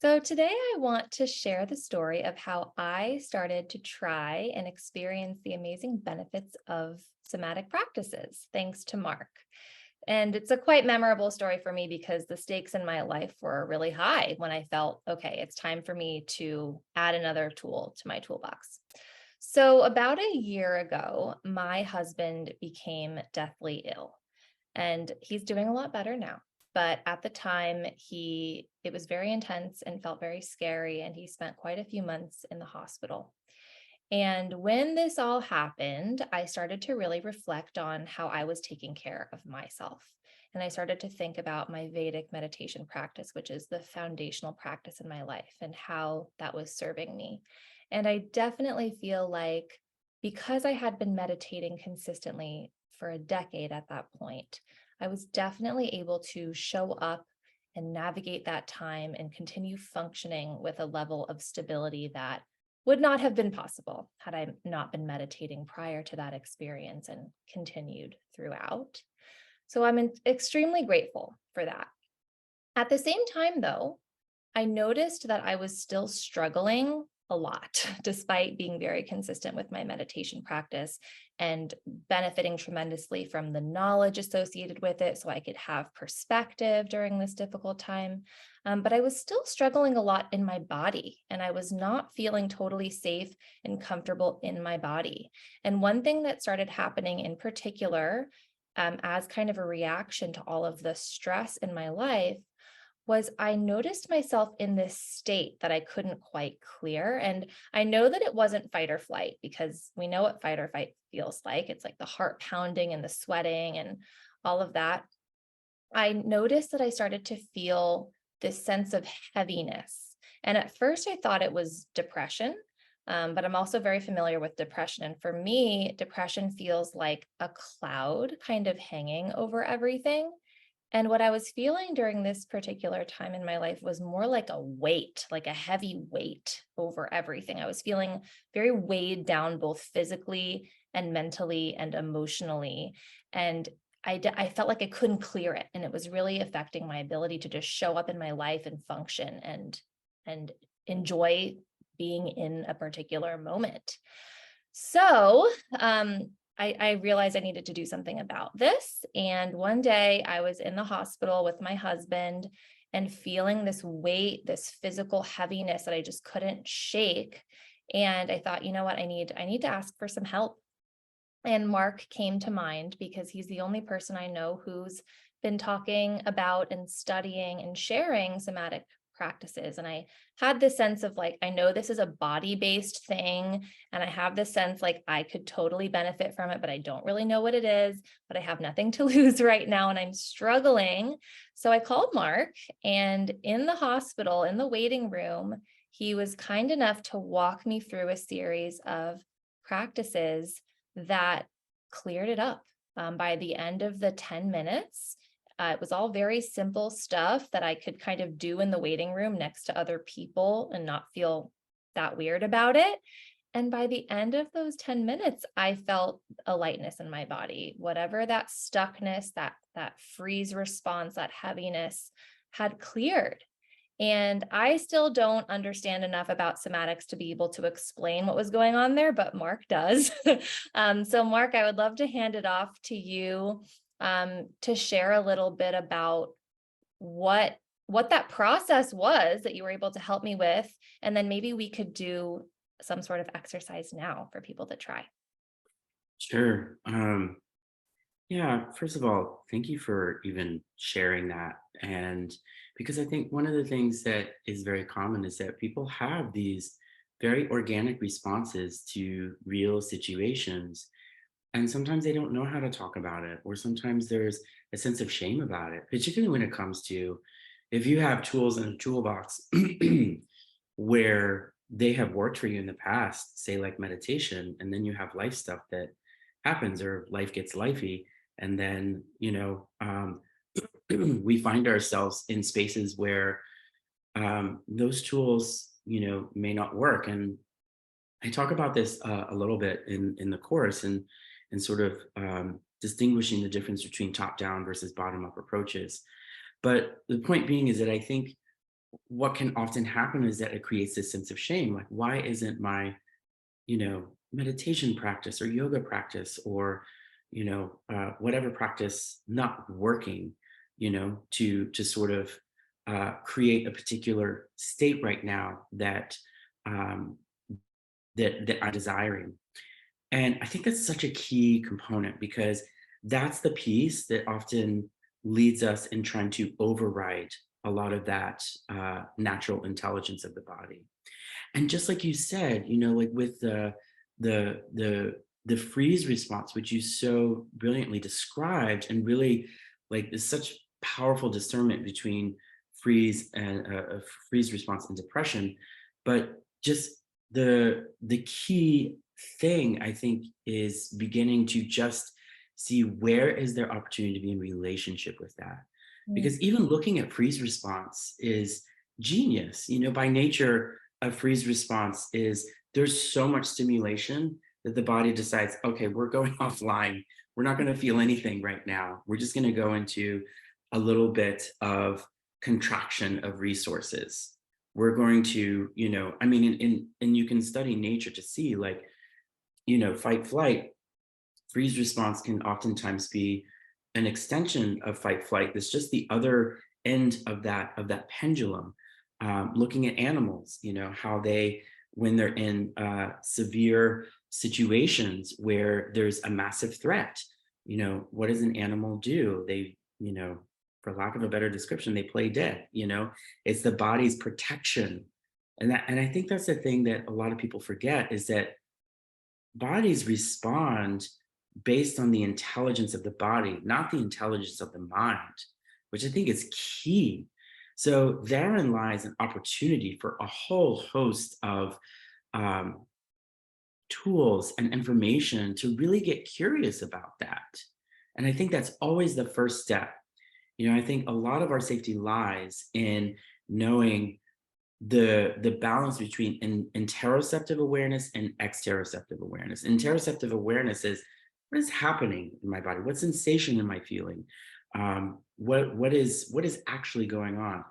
So, today I want to share the story of how I started to try and experience the amazing benefits of somatic practices, thanks to Mark. And it's a quite memorable story for me because the stakes in my life were really high when I felt, okay, it's time for me to add another tool to my toolbox. So, about a year ago, my husband became deathly ill and he's doing a lot better now. But at the time, it was very intense and felt very scary, and he spent quite a few months in the hospital. And when this all happened, I started to really reflect on how I was taking care of myself. And I started to think about my Vedic meditation practice, which is the foundational practice in my life, and how that was serving me. And I definitely feel like because I had been meditating consistently for a decade at that point, I was definitely able to show up and navigate that time and continue functioning with a level of stability that would not have been possible had I not been meditating prior to that experience and continued throughout. So I'm extremely grateful for that. At the same time, though, I noticed that I was still struggling a lot, despite being very consistent with my meditation practice and benefiting tremendously from the knowledge associated with it so I could have perspective during this difficult time. But I was still struggling a lot in my body, and I was not feeling totally safe and comfortable in my body. And one thing that started happening in particular, as kind of a reaction to all of the stress in my life, was I noticed myself in this state that I couldn't quite clear. And I know that it wasn't fight or flight because we know what fight or fight feels like. It's like the heart pounding and the sweating and all of that. I noticed that I started to feel this sense of heaviness. And at first, I thought it was depression, but I'm also very familiar with depression. And for me, depression feels like a cloud kind of hanging over everything. And what I was feeling during this particular time in my life was more like a weight, like a heavy weight over everything. I was feeling very weighed down, both physically and mentally and emotionally. And I felt like I couldn't clear it. And it was really affecting my ability to just show up in my life and function and enjoy being in a particular moment. So I realized I needed to do something about this. And one day I was in the hospital with my husband and feeling this weight, this physical heaviness that I just couldn't shake. And I thought, you know what, I need to ask for some help. And Mark came to mind because he's the only person I know who's been talking about and studying and sharing somatic practices. And I had this sense of like, I know this is a body based thing. And I have this sense like I could totally benefit from it, but I don't really know what it is. But I have nothing to lose right now and I'm struggling. So I called Mark, and in the hospital, in the waiting room, he was kind enough to walk me through a series of practices that cleared it up. By the end of the 10 minutes, it was all very simple stuff that I could kind of do in the waiting room next to other people and not feel that weird about it. And by the end of those 10 minutes, I felt a lightness in my body. Whatever that stuckness, that freeze response, that heaviness had cleared. And I still don't understand enough about somatics to be able to explain what was going on there, but Mark does. So, Mark, I would love to hand it off to you to share a little bit about what what that process was that you were able to help me with, and then maybe we could do some sort of exercise now for people to try. Sure. Yeah, first of all, thank you for even sharing that. And because I think one of the things that is very common is that people have these very organic responses to real situations. And sometimes they don't know how to talk about it, or sometimes there's a sense of shame about it, particularly when it comes to if you have tools in a toolbox where they have worked for you in the past, say like meditation, and then you have life stuff that happens or life gets lifey. And then, we find ourselves in spaces where those tools, may not work. And I talk about this a little bit in the course and sort of distinguishing the difference between top down versus bottom up approaches. But the point being is that I think what can often happen is that it creates this sense of shame. Like, why isn't my, meditation practice or yoga practice or, whatever practice not working, to sort of create a particular state right now um, that I'm desiring. And I think that's such a key component because that's the piece that often leads us in trying to override a lot of that natural intelligence of the body. And just like you said, like with the freeze response, which you so brilliantly described, and really like there's such powerful discernment between freeze and freeze response and depression, but just the key thing I think is beginning to just see where is there opportunity to be in relationship with that. Mm, Because even looking at freeze response is genius. By nature, a freeze response is there's so much stimulation that the body decides, okay, we're going offline. We're not going to feel anything right now. We're just going to go into a little bit of contraction of resources. We're going to, I mean, and you can study nature to see like, fight flight, freeze response can oftentimes be an extension of fight flight. That's just the other end of that pendulum. Looking at animals, how they, when they're in severe situations where there's a massive threat, what does an animal do? They, for lack of a better description, they play dead. It's the body's protection. And I think that's the thing that a lot of people forget is that bodies respond based on the intelligence of the body, not the intelligence of the mind, which I think is key. So therein lies an opportunity for a whole host of um, tools and information to really get curious about that. And I think that's always the first step. I think a lot of our safety lies in knowing the balance between interoceptive awareness and exteroceptive awareness. Interoceptive awareness is what is happening in my body, what sensation am I feeling, what is actually going on,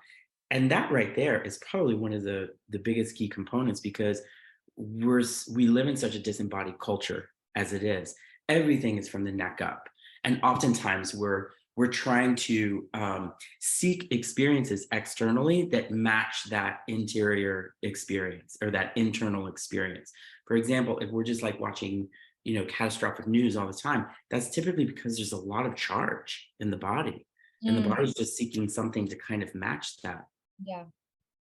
and that right there is probably one of the biggest key components because we live in such a disembodied culture as it is. Everything is from the neck up, and oftentimes we're trying to seek experiences externally that match that interior experience or that internal experience. For example, if we're just like watching, catastrophic news all the time, that's typically because there's a lot of charge in the body, and the mm, body's just seeking something to kind of match that. yeah.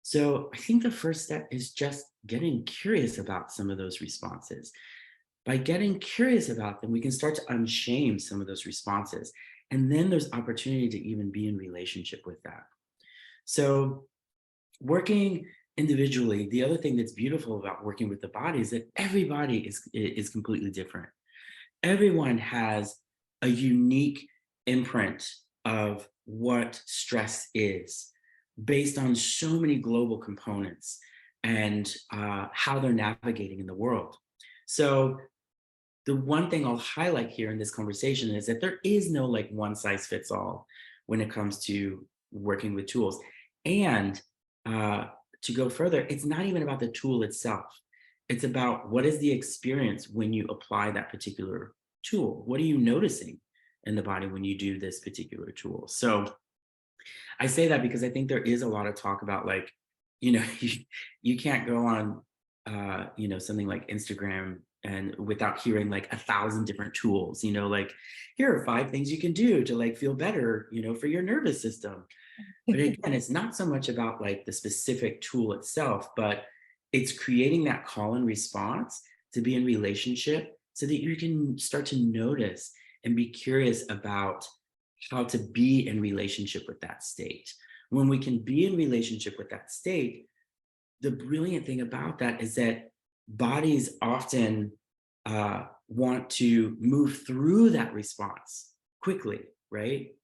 So I think the first step is just getting curious about some of those responses. By getting curious about them, we can start to unshame some of those responses. And then there's opportunity to even be in relationship with that. So, working individually, the other thing that's beautiful about working with the body is that everybody is completely different. Everyone has a unique imprint of what stress is based on so many global components and how they're navigating in the world. So, the one thing I'll highlight here in this conversation is that there is no like one size fits all when it comes to working with tools. And uh, to go further, it's not even about the tool itself. It's about what is the experience when you apply that particular tool? What are you noticing in the body when you do this particular tool? So I say that because I think there is a lot of talk about like, you can't go on, something like Instagram and without hearing like 1,000 different tools, like here are 5 things you can do to like feel better, for your nervous system. But again, it's not so much about like the specific tool itself, but it's creating that call and response to be in relationship so that you can start to notice and be curious about how to be in relationship with that state. When we can be in relationship with that state, the brilliant thing about that is that bodies often want to move through that response quickly, right?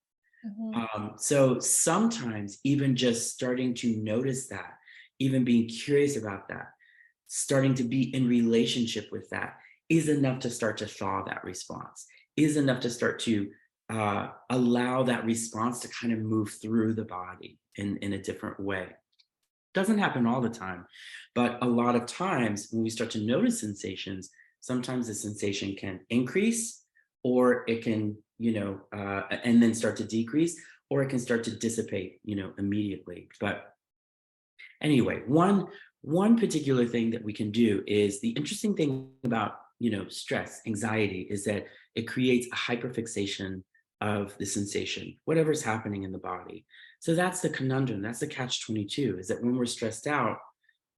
Mhm. So sometimes even just starting to notice that, even being curious about that, starting to be in relationship with that is enough to start to thaw that response, is enough to start to allow that response to kind of move through the body in a different way. Doesn't happen all the time, but a lot of times when we start to notice sensations, sometimes the sensation can increase, or it can, and then start to decrease, or it can start to dissipate, immediately. But anyway, one particular thing that we can do is, the interesting thing about, stress, anxiety, is that it creates a hyperfixation of the sensation, whatever's happening in the body. So that's the conundrum. That's the catch 22, is that when we're stressed out,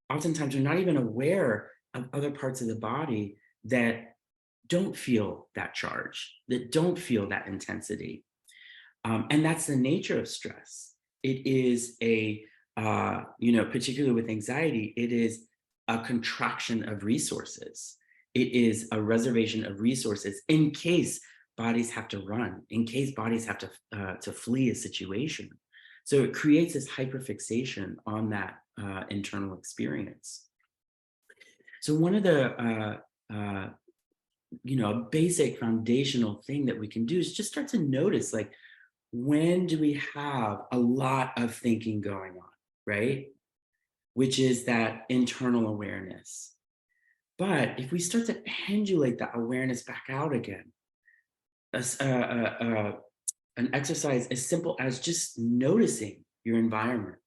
oftentimes we're not even aware of other parts of the body that don't feel that charge, that don't feel that intensity. And that's the nature of stress. It is particularly with anxiety, it is a contraction of resources. It is a reservation of resources in case bodies have to run, in case bodies have to flee a situation. So it creates this hyperfixation on that internal experience. So one of the a basic foundational thing that we can do is just start to notice, like, when do we have a lot of thinking going on, right? Which is that internal awareness. But if we start to pendulate that awareness back out again, a s- an exercise as simple as just noticing your environment.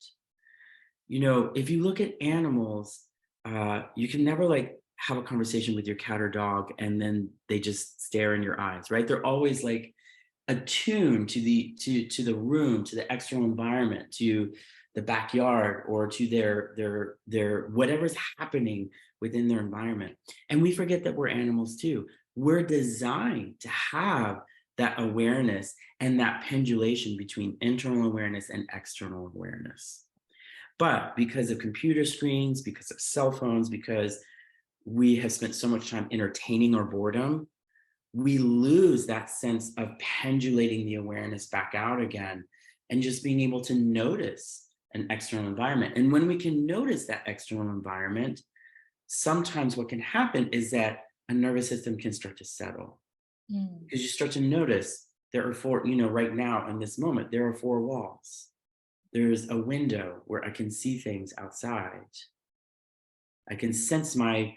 If you look at animals, you can never, like, have a conversation with your cat or dog and then they just stare in your eyes, right? They're always, like, attuned to the room, to the external environment, to the backyard, or to their whatever's happening within their environment. And we forget that we're animals too. We're designed to have that awareness and that pendulation between internal awareness and external awareness. But because of computer screens, because of cell phones, because we have spent so much time entertaining our boredom, we lose that sense of pendulating the awareness back out again and just being able to notice an external environment. And when we can notice that external environment, sometimes what can happen is that a nervous system can start to settle, Mm. because you start to notice there are four, right now in this moment, there are four walls. There's a window where I can see things outside. I can sense my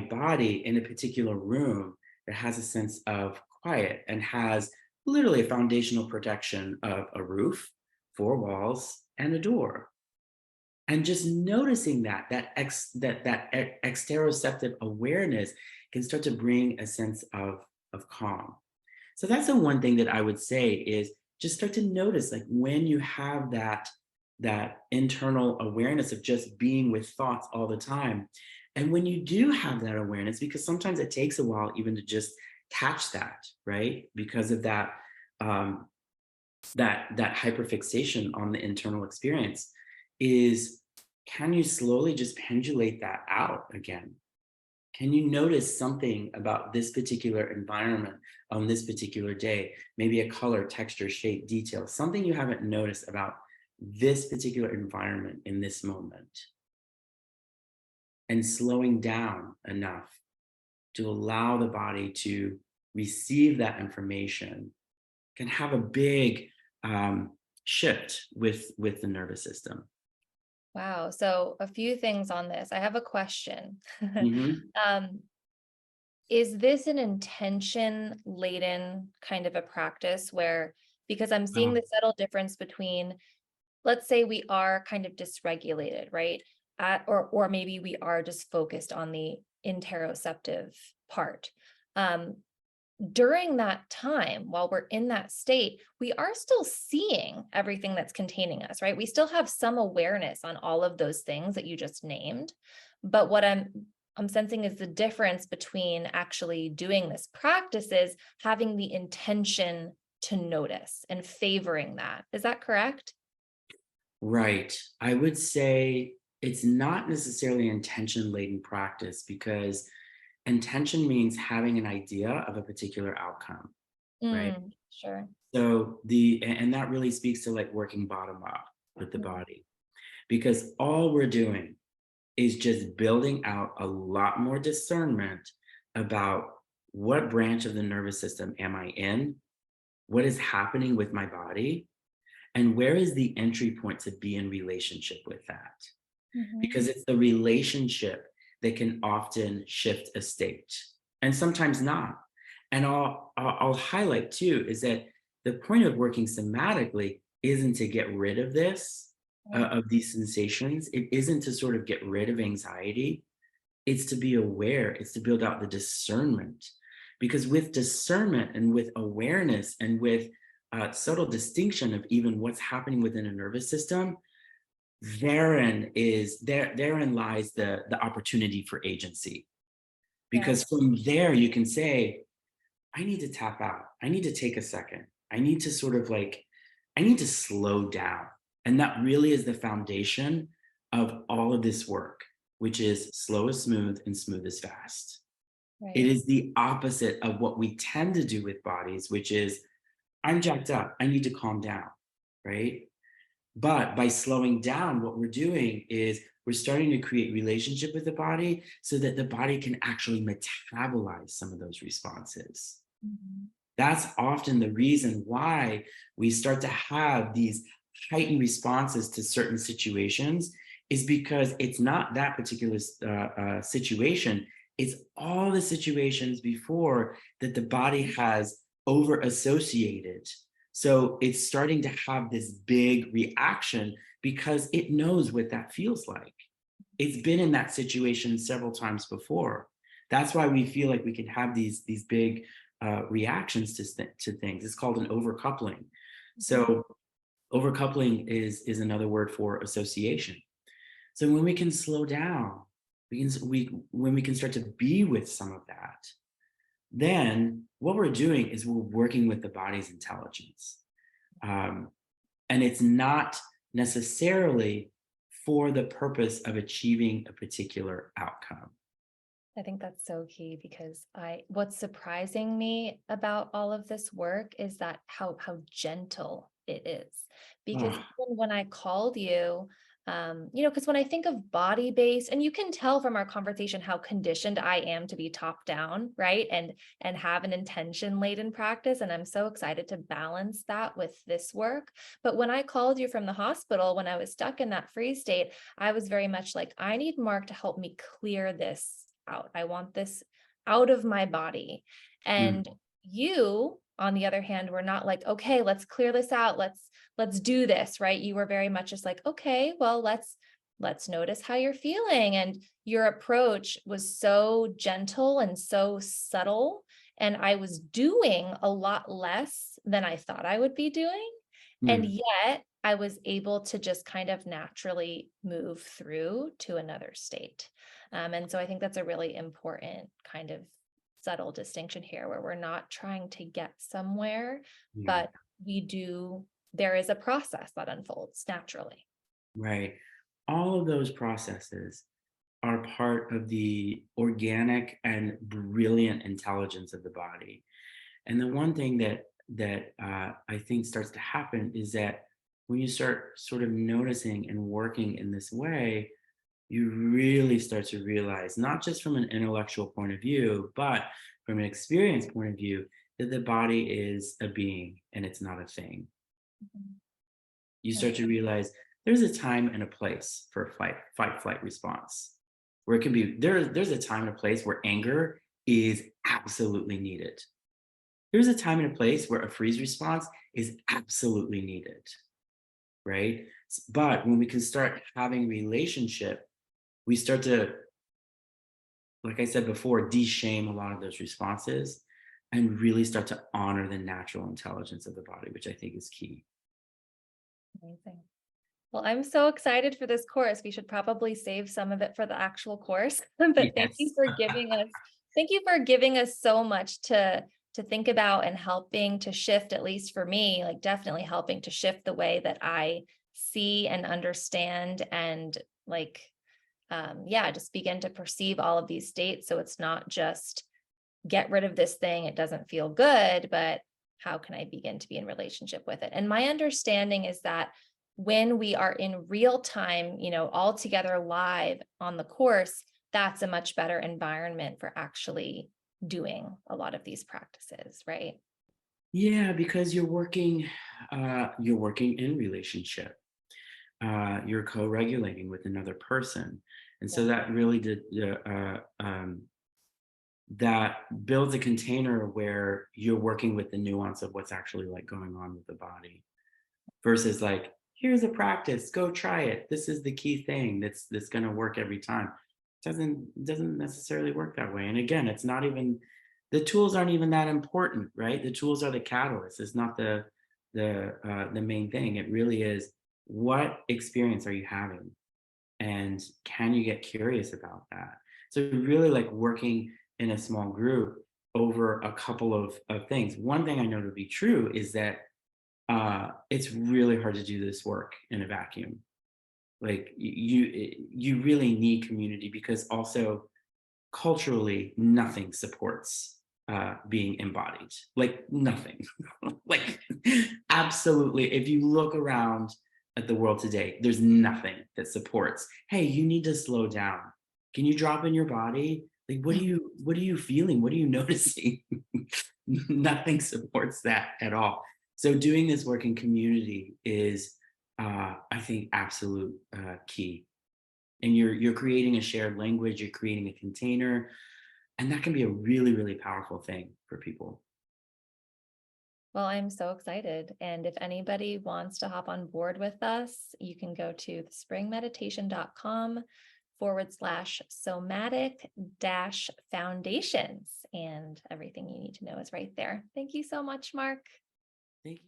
body in a particular room that has a sense of quiet and has literally a foundational protection of a roof, four walls, and a door. And just noticing that exteroceptive awareness can start to bring a sense of calm. So that's the one thing that I would say is, just start to notice, like, when you have that internal awareness of just being with thoughts all the time. And when you do have that awareness, because sometimes it takes a while even to just catch that, right? Because of um, that hyperfixation on the internal experience, is, can you slowly just pendulate that out again? Can you notice something about this particular environment on this particular day? Maybe a color, texture, shape, detail, something you haven't noticed about this particular environment in this moment. And slowing down enough to allow the body to receive that information can have a big shift with the nervous system. Wow. So a few things on this. I have a question. Mhm. um, is this an intention laden kind of a practice where, because I'm seeing the Um, subtle difference between, let's say we are kind of dysregulated, right? Or maybe we are just focused on the interoceptive part. Um, During that time, while we're in that state, we are still seeing everything that's containing us, right? We still have some awareness on all of those things that you just named. But what I'm sensing is the difference between actually doing this practice is having the intention to notice and favoring that. Is that correct? Right. I would say it's not necessarily intention laden practice, because intention means having an idea of a particular outcome, right? Sure. So and that really speaks to, like, working bottom up with the Mm. body, because all we're doing is just building out a lot more discernment about what branch of the nervous system am I in, what is happening with my body, and where is the entry point to be in relationship with that. Mhm. because it's the relationship that can often shift a state and sometimes not. And I'll highlight too is that the point of working somatically isn't to get rid of this, Right. of these sensations. It isn't to sort of get rid of anxiety. It's to be aware, it's to build out the discernment. Because with discernment and with awareness and with subtle distinction of even what's happening within a nervous system, therein lies the opportunity for agency. Yeah. Because from there you can say, I need to tap out. I need to take a second. I need to sort of like, I need to slow down. And that really is the foundation of all of this work, which is slow is smooth and smooth is fast. It Right. is the opposite of what we tend to do with bodies, which is, I'm jacked up. I need to calm down. Right. But by slowing down, what we're doing is we're starting to create relationship with the body so that the body can actually metabolize some of those responses. Mhm. That's often the reason why we start to have these heightened responses to certain situations is because it's not that particular situation. It's all the situations before that the body has over associated. So it's starting to have this big reaction because it knows what that feels like. It's been in that situation several times before. That's why we feel like we can have these big reactions to things. It's called an overcoupling. Mhm. So overcoupling is another word for association. So when we can slow down, we when we can start to be with some of that, then what we're doing is we're working with the body's intelligence. Um, and it's not necessarily for the purpose of achieving a particular outcome. I think that's so key because what's surprising me about all of this work is that how gentle it is. Because Oh, even when I called you, because when I think of body based, and you can tell from our conversation how conditioned I am to be top down, right? And have an intention laden practice. And I'm so excited to balance that with this work. But when I called you from the hospital, when I was stuck in that freeze state, I was very much like, I need Mark to help me clear this out. I want this out of my body. mm, And you, on the other hand, were not like, okay, let's clear this out. Let's do this, right? You were very much just like, okay, well, let's notice how you're feeling. And your approach was so gentle and so subtle. And I was doing a lot less than I thought I would be doing. And mm, yet I was able to just kind of naturally move through to another state. And so I think that's a really important kind of subtle distinction here where we're not trying to get somewhere, yeah. but there is a process that unfolds naturally. Right. All of those processes are part of the organic and brilliant intelligence of the body. And the one thing that I think starts to happen is that when you start sort of noticing and working in this way, you really start to realize, not just from an intellectual point of view, but from an experience point of view, that the body is a being and it's not a thing. Mhm. You Right. start to realize there's a time and a place for a flight response where it can be there's a time and a place where anger is absolutely needed. There's a time and a place where a freeze response is absolutely needed, right? But when we can start having relationship, we start to, like I said before, de-shame a lot of those responses and really start to honor the natural intelligence of the body, which I think is key. Amazing. Well, I'm so excited for this course. We should probably save some of it for the actual course. But Yes. thank you for giving us so much to think about and helping to shift, at least for me, like definitely helping to shift the way that I see and understand and like yeah, just begin to perceive all of these states. So it's not just get rid of this thing, it doesn't feel good, but how can I begin to be in relationship with it? And my understanding is that when we are in real time, all together live on the course, that's a much better environment for actually doing a lot of these practices, right? Yeah, because you're working in relationship. you're co-regulating with another person. And Yeah. so that really did that builds a container where you're working with the nuance of what's actually like going on with the body versus like, here's a practice, go try it. This is the key thing that's going to work every time. Doesn't necessarily work that way. And again, it's not even the tools aren't even that important, right? The tools are the catalyst. It's not the main thing. It really is, what experience are you having, and can you get curious about that? So really like working in a small group over a couple of things. One thing I know to be true is that it's really hard to do this work in a vacuum. Like you really need community, because also culturally nothing supports being embodied, like nothing. Like absolutely, if you look around at the world today, there's nothing that supports, hey, you need to slow down, can you drop in your body, like what are you feeling, what are you noticing? Nothing supports that at all. So doing this work in community is I think absolute key. And you're creating a shared language, you're creating a container, and that can be a really, really powerful thing for people. Well, I'm so excited. And if anybody wants to hop on board with us, you can go to thespringmeditation.com/somatic dash foundations. And everything you need to know is right there. Thank you so much, Mark. Thank you.